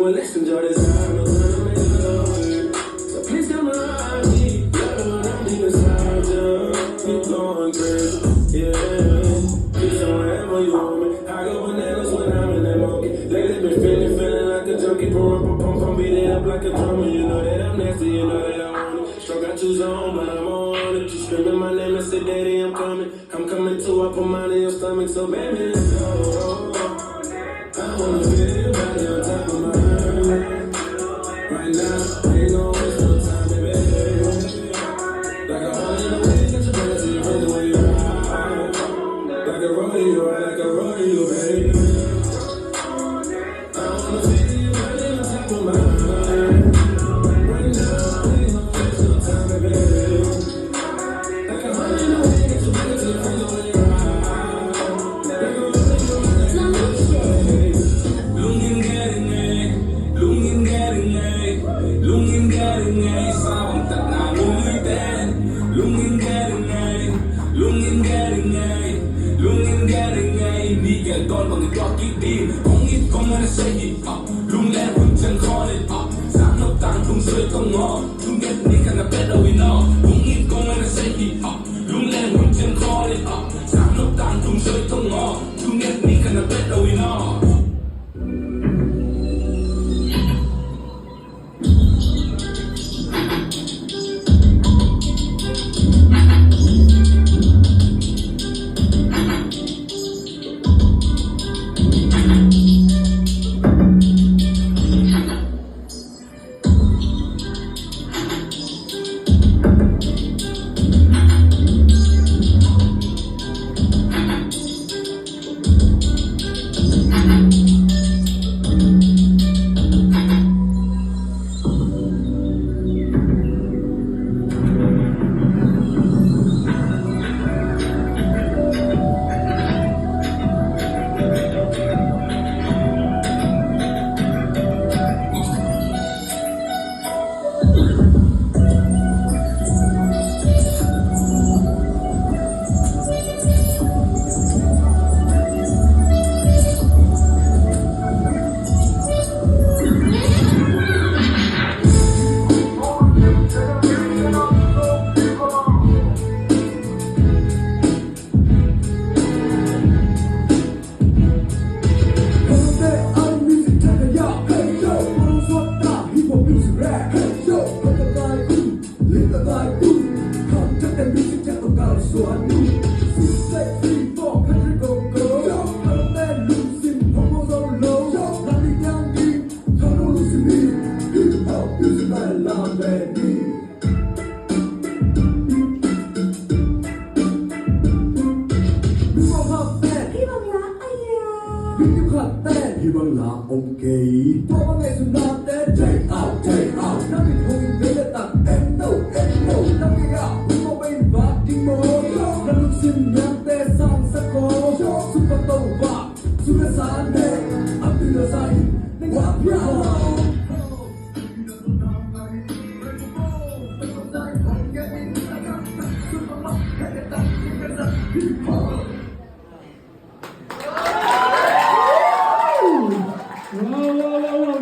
Let's enjoy this time. So please come around me. Love when I'm deep inside you. Keep going crazy. Yeah. Be wherever you want me. I go bananas when I'm in that monkey. Lately been feeling like a junkie. Pump, beat it up like a drummer. You know that I'm nasty, you know that I want it. Stroke got you on, but I'm on it. You screaming my name and say, Daddy, I'm coming. I'm coming too. I put mine in your stomach, so baby, let's go. I wanna feel your body on top of mine. Right now, ain't no waste no time, baby. Like a hole in the way, get your friends to your friends the way you ride. Like a rodeo, baby. I wanna feel your body on top of mine. Right now, ain't no waste no time, baby. Like a hole in the way, get your friends to your friends the way you ride. Like a rodeo, baby. Lungin garing ngay sao tận nào núi tên lungin garing ngay đi kể con bằng cái toa kỹ tim không ít con mà nó sẽ hip hop lung lên quần chân khó lên up sáng nóc tăng không rơi không ngó lung get đi khăn là better we know không ít con mà nó sẽ hip hop lung lên quần chân khó lên up sáng nóc tăng không rơi không ngó lung get đi khăn là better we know. Hy vọng là ok. Có ngày xuân nam đến take out. Năm mình hùng với là tặng em đâu. Năm ngày gạo cũng có bên và kinh mô. Năm lúc xin nhắm tê sang sắc có. Xúc vào tàu và xúc ra sáng đê. Âm từ lửa xanh nên quả nhau. Hip hop.